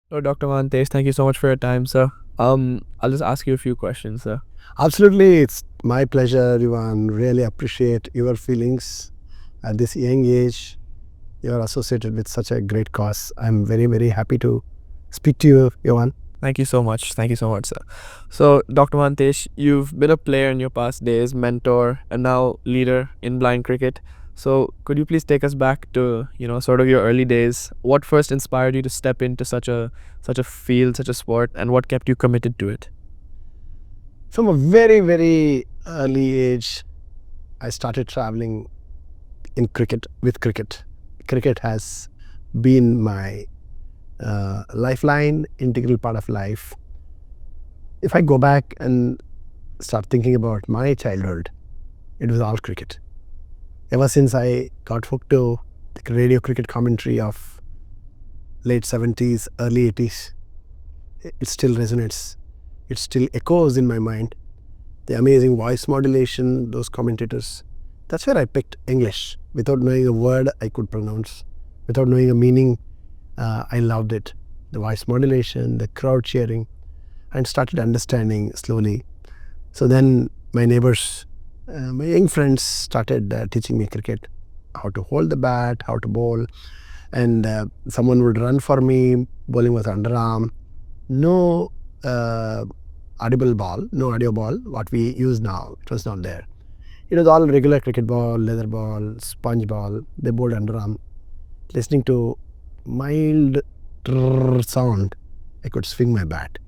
So, Dr. Mahantesh, thank you so much for your time, sir. I'll just ask you a few questions, sir. Absolutely, it's my pleasure, Yuvaan. Really appreciate your feelings at this young age. You are associated with such a great cause. I'm very, very happy to speak to you, Yuvaan. Thank you so much. Thank you so much, sir. So, Dr. Mahantesh, you've been a player in your past days, mentor, and now leader in blind cricket. So, could you please take us back to, sort of your early days? What first inspired you to step into such a field, such a sport, and what kept you committed to it? From a very, very early age, I started traveling in cricket with cricket. Cricket has been my lifeline, integral part of life. If I go back and start thinking about my childhood, it was all cricket. Ever since I got hooked to the radio cricket commentary of late 70s, early 80s, it still resonates. It still echoes in my mind. The amazing voice modulation, those commentators. That's where I picked English. Without knowing a word I could pronounce, without knowing a meaning, I loved it. The voice modulation, the crowd cheering, and started understanding slowly. So then my neighbors, my young friends started teaching me cricket, how to hold the bat, how to bowl. And someone would run for me, bowling was underarm. No audible ball, no audio ball, what we use now, it was not there. It was all regular cricket ball, leather ball, sponge ball. They bowled underarm. Listening to mild sound, I could swing my bat.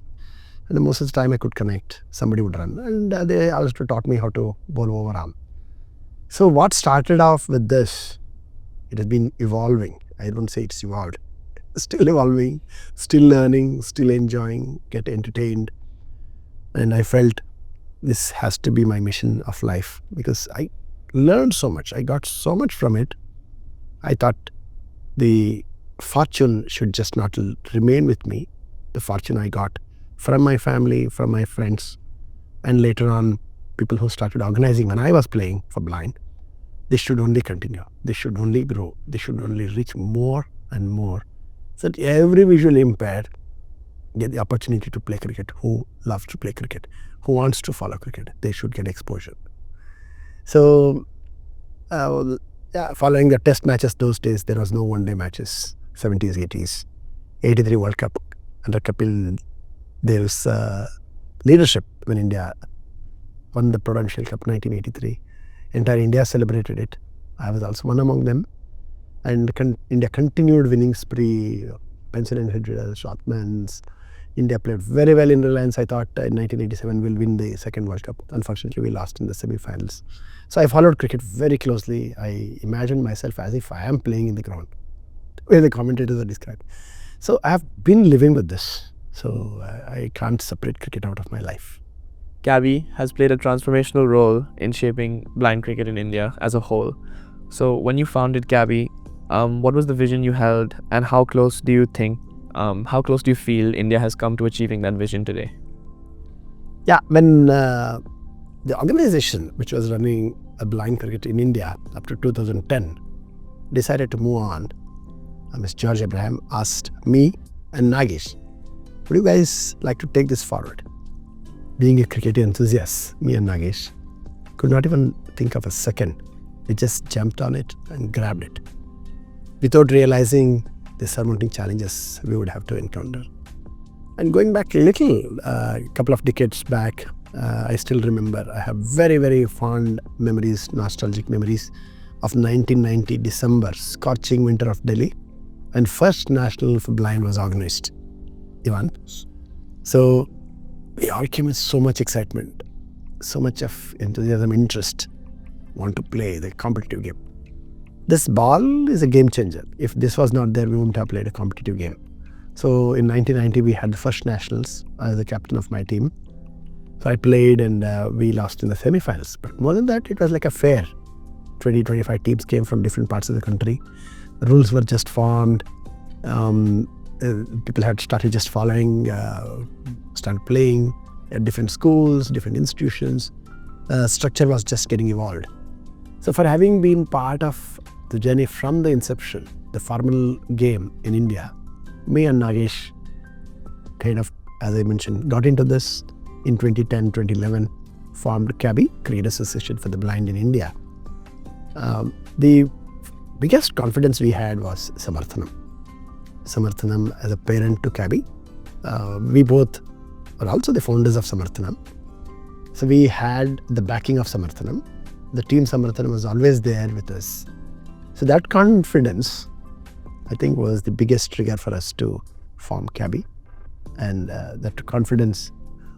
And the most of the time I could connect. Somebody would run. And they also taught me how to bowl overarm. So what started off with this, it has been evolving. I don't say it's evolved. Still evolving, still learning, still enjoying, get entertained. And I felt this has to be my mission of life because I learned so much. I got so much from it. I thought the fortune should just not remain with me. The fortune I got from my family, from my friends, and later on people who started organizing when I was playing for blind. This should only continue. This should only grow. This should only reach more and more. So that every visually impaired get the opportunity to play cricket, who loves to play cricket, who wants to follow cricket. They should get exposure. So following the test matches those days, there was no one-day matches, 70s, 80s. 83 World Cup under Kapil Dev's leadership when India won the Prudential Cup 1983. Entire India celebrated it. I was also one among them. And India continued winning spree, pencil and hitters, shotmans. India played very well in Reliance. I thought in 1987 we'll win the second World Cup. Unfortunately, we lost in the semi-finals. So I followed cricket very closely. I imagined myself as if I am playing in the ground, where the commentators are described. So I have been living with this. So I can't separate cricket out of my life. CABI has played a transformational role in shaping blind cricket in India as a whole. So, when you founded CABI, what was the vision you held, and how close do you feel India has come to achieving that vision today? Yeah, when the organization which was running a blind cricket in India up to 2010 decided to move on, Ms. George Abraham asked me and Nagesh, would you guys like to take this forward? Being a cricket enthusiast, me and Nagesh could not even think of a second. We just jumped on it and grabbed it without realizing the surmounting challenges we would have to encounter. And going back a little, a couple of decades back, I still remember, I have very, very fond memories, nostalgic memories of 1990 December, scorching winter of Delhi, and first National for Blind was organized, Yuvaan. So we all came with so much excitement, so much of enthusiasm, interest, want to play the competitive game. This ball is a game changer. If this was not there, we wouldn't have played a competitive game. So in 1990, we had the first nationals. I was the captain of my team. So I played and we lost in the semi-finals. But more than that, it was like a fair. 20, 25 teams came from different parts of the country. The rules were just formed. People had started just following, started playing at different schools, different institutions. Structure was just getting evolved. So for having been part of the journey from the inception, the formal game in India, me and Nagesh kind of, as I mentioned, got into this in 2010, 2011, formed CABI, Cricket Association for the Blind in India. The biggest confidence we had was Samarthanam. Samarthanam as a parent to CABI. We both were also the founders of Samarthanam. So we had the backing of Samarthanam. The team Samarthanam was always there with us. So that confidence, I think, was the biggest trigger for us to form CABI. And that confidence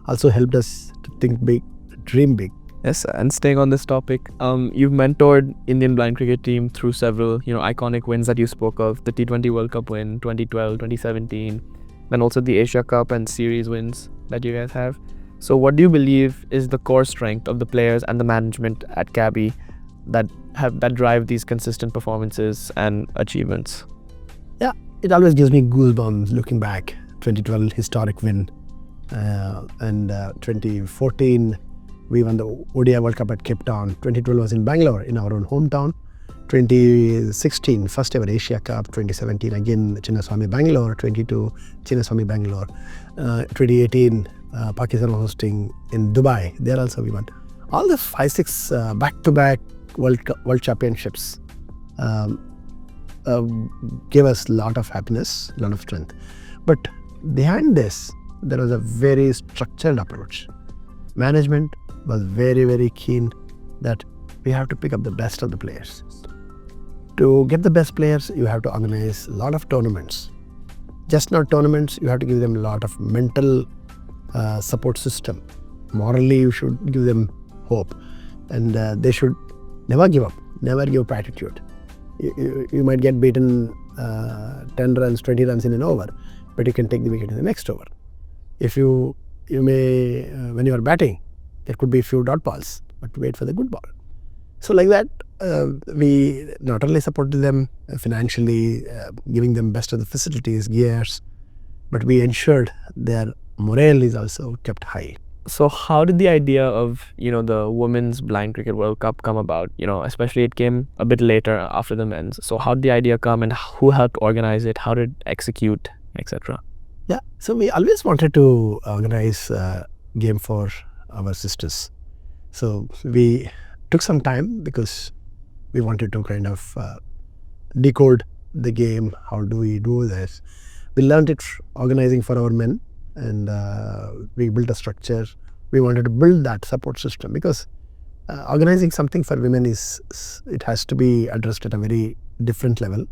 also helped us to think big, dream big. Yes, and staying on this topic, you've mentored Indian blind cricket team through several, iconic wins that you spoke of, the T20 World Cup win, 2012, 2017, then also the Asia Cup and series wins that you guys have. So what do you believe is the core strength of the players and the management at CABI that drive these consistent performances and achievements? Yeah, it always gives me goosebumps looking back. 2012 historic win, and 2014 we won the ODI World Cup at Cape Town. 2012 was in Bangalore, in our own hometown. 2016 first ever Asia Cup. 2017 again Chinnaswamy Bangalore. 22 Chinnaswamy Bangalore. 2018 Pakistan was hosting in Dubai. There also we won. All the 5-6 back-to-back World Championships gave us a lot of happiness, a lot of strength. But behind this, there was a very structured approach. Management was very, very keen that we have to pick up the best of the players. To get the best players, you have to organize a lot of tournaments. Just not tournaments, you have to give them a lot of mental support system. Morally, you should give them hope. And they should never give up, never give up attitude. You might get beaten 10 runs, 20 runs in an over, but you can take the wicket in the next over. If you may, when you are batting, there could be a few dot balls, but wait for the good ball. So like that, we not only supported them financially, giving them best of the facilities, gears, but we ensured their morale is also kept high. So how did the idea of, the Women's Blind Cricket World Cup come about? Especially it came a bit later after the men's. So how did the idea come and who helped organize it? How did it execute, etc.? Yeah, so we always wanted to organize a game for our sisters. So we took some time because we wanted to kind of decode the game. How do we do this? We learned it organizing for our men, and we built a structure. We wanted to build that support system because organizing something for women it has to be addressed at a very different level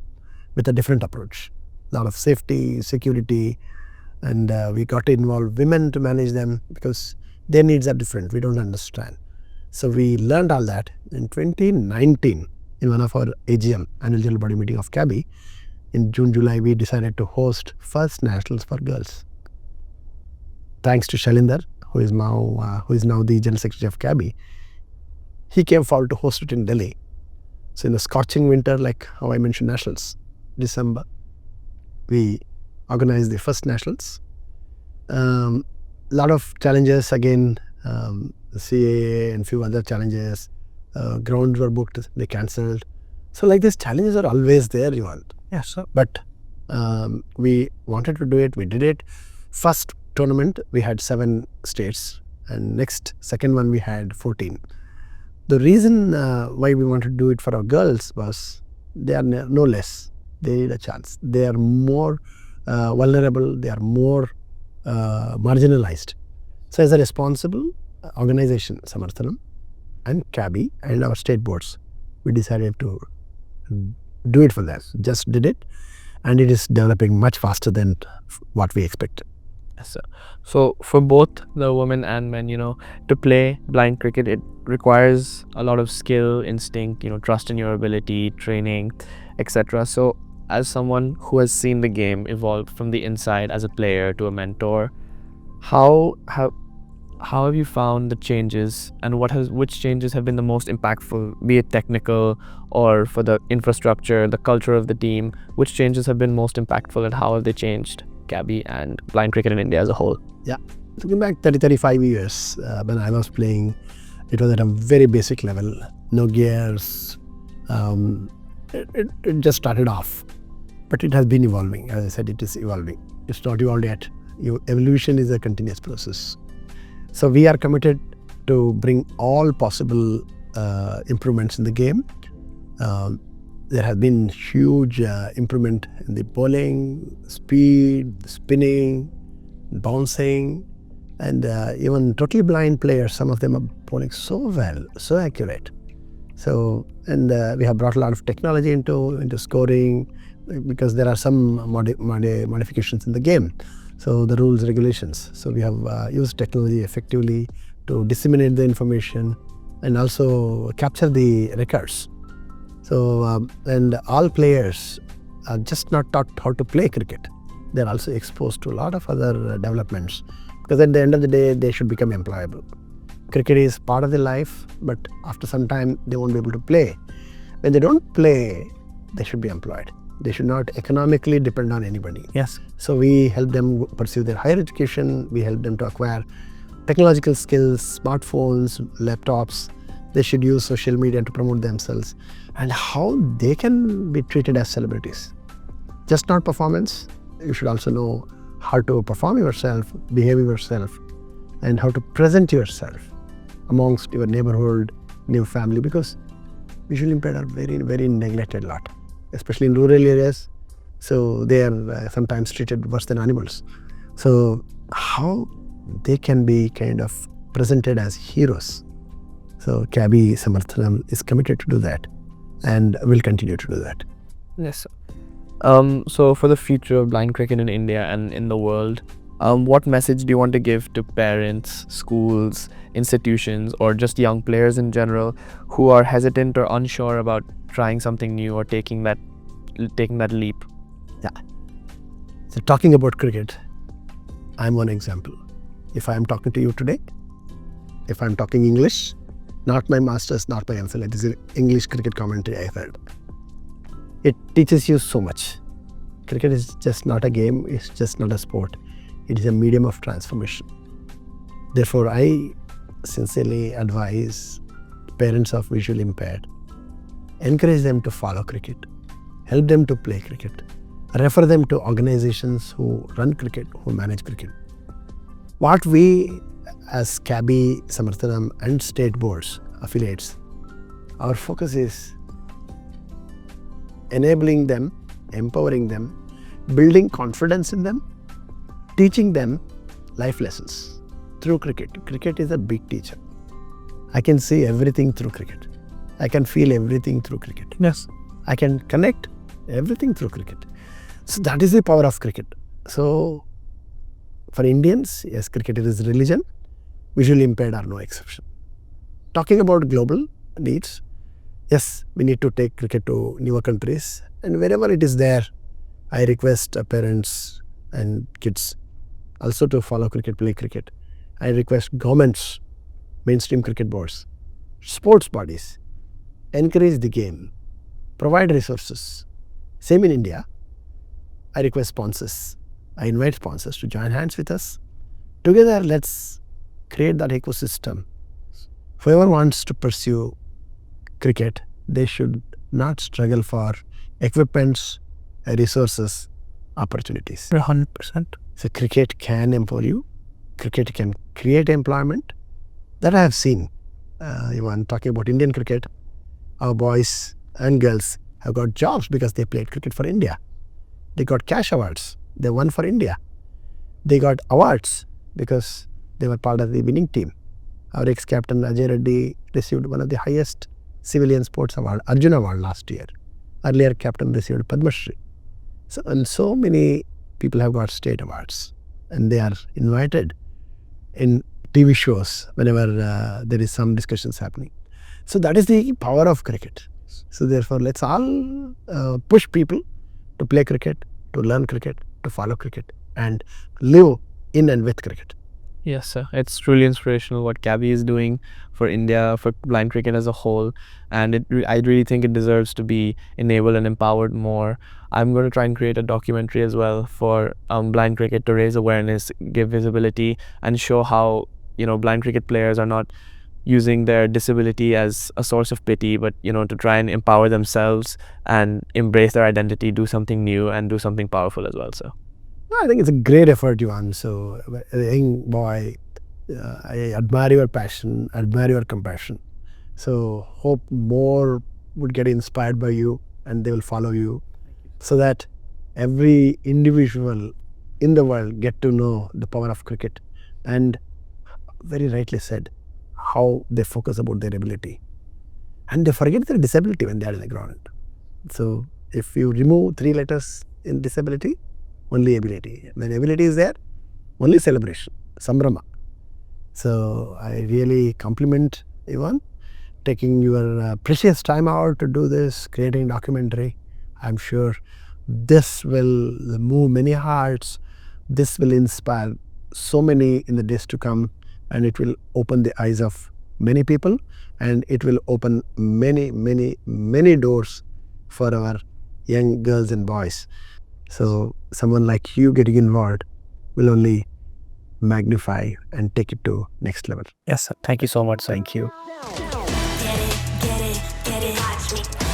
with a different approach. A lot of safety, security, and we got to involve women to manage them because their needs are different. We don't understand. So we learned all that. In 2019, in one of our AGM, Annual General Body Meeting of CABI, in June, July, we decided to host first nationals for girls. Thanks to Shalinder, who is now the General Secretary of CABI, he came forward to host it in Delhi. So in the scorching winter, like how I mentioned nationals, December, we organized the first nationals. Lot of challenges again, the CAA and few other challenges. Grounds were booked, they cancelled. So like these challenges are always there, Yuvaan. Yeah, sure. But we wanted to do it, we did it. First tournament, we had 7 states, and second one we had 14. The reason why we wanted to do it for our girls was they are no less. They need a chance. They are more vulnerable, they are more marginalized. So as a responsible organization, Samarthanam and CABI and our state boards, we decided to do it for them. Just did it, and it is developing much faster than what we expected. Yes, sir. So for both the women and men, to play blind cricket, it requires a lot of skill, instinct, trust in your ability, training, etc. So as someone who has seen the game evolve from the inside as a player to a mentor, how have you found the changes, and which changes have been the most impactful, be it technical or for the infrastructure, the culture of the team? Which changes have been most impactful, and how have they changed CABI and blind cricket in India as a whole? Yeah, looking back 35 years, when I was playing, it was at a very basic level, no gears. It just started off, but it has been evolving. As I said, it is evolving. It's not evolved yet. Evolution is a continuous process. So we are committed to bring all possible improvements in the game. There has been huge improvement in the bowling, speed, spinning, bouncing, and even totally blind players, some of them are bowling so well, so accurate. So, and we have brought a lot of technology into scoring, because there are some modifications in the game. So the rules, regulations. So we have used technology effectively to disseminate the information and also capture the records. So, and all players are just not taught how to play cricket. They're also exposed to a lot of other developments, because at the end of the day, they should become employable. Cricket is part of their life, but after some time, they won't be able to play. When they don't play, they should be employed. They should not economically depend on anybody. Yes. So we help them pursue their higher education. We help them to acquire technological skills, smartphones, laptops. They should use social media to promote themselves, and how they can be treated as celebrities. Just not performance. You should also know how to perform yourself, behave yourself, and how to present yourself amongst your neighborhood, new family, because visually impaired are very, very neglected a lot, especially in rural areas. So they are sometimes treated worse than animals. So how they can be kind of presented as heroes. So CABI Samarthanam is committed to do that and will continue to do that. Yes. So for the future of blind cricket in India and in the world, what message do you want to give to parents, schools, institutions, or just young players in general who are hesitant or unsure about trying something new or taking that leap? Yeah. So talking about cricket, I'm one example. If I am talking to you today, if I'm talking English, not my master's, not my MPhil, it is an English cricket commentary I heard. It teaches you so much. Cricket is just not a game, it's just not a sport. It is a medium of transformation. Therefore, I sincerely advise parents of visually impaired, encourage them to follow cricket, help them to play cricket, refer them to organizations who run cricket, who manage cricket. What we as CABI, Samarthanam and state boards, affiliates, our focus is enabling them, empowering them, building confidence in them, teaching them life lessons through cricket. Cricket is a big teacher. I can see everything through cricket. I can feel everything through cricket. Yes. I can connect everything through cricket. So that is the power of cricket. So for Indians, yes, cricket is religion. Visually impaired are no exception. Talking about global needs, yes, we need to take cricket to newer countries, and wherever it is there, I request parents and kids also to follow cricket, play cricket. I request governments, mainstream cricket boards, sports bodies, encourage the game, provide resources. Same in India. I request sponsors. I invite sponsors to join hands with us. Together, let's create that ecosystem. Whoever wants to pursue cricket, they should not struggle for equipments, resources, opportunities. 100%. So cricket can empower you. Cricket can create employment. That I have seen. Even talking about Indian cricket, our boys and girls have got jobs because they played cricket for India. They got cash awards. They won for India. They got awards because they were part of the winning team. Our ex-captain Ajay Reddy received one of the highest civilian sports award, Arjuna Award last year. Earlier captain received Padma Shri. So, and so many people have got state awards, and they are invited in TV shows whenever there is some discussions happening. So that is the power of cricket. So therefore, let's all push people to play cricket, to learn cricket, to follow cricket, and live in and with cricket. Yes, sir. It's truly inspirational what CABI is doing for India, for blind cricket as a whole. And I really think it deserves to be enabled and empowered more. I'm going to try and create a documentary as well for blind cricket to raise awareness, give visibility, and show how, blind cricket players are not using their disability as a source of pity, but, to try and empower themselves and embrace their identity, do something new and do something powerful as well, sir. I think it's a great effort, Yuvaan. So, a young boy, I admire your passion, admire your compassion. So, hope more would get inspired by you and they will follow you, so that every individual in the world get to know the power of cricket, and very rightly said, how they focus about their ability and they forget their disability when they are in the ground. So, if you remove 3 letters in disability, only ability. When ability is there, only celebration, sambrama. So, I really compliment Yuvaan taking your precious time out to do this, creating documentary. I'm sure this will move many hearts. This will inspire so many in the days to come, and it will open the eyes of many people, and it will open many doors for our young girls and boys. So someone like you getting involved will only magnify and take it to next level. Yes, sir. Thank you so much, sir. Thank you. Get it, get it, get it. Watch me.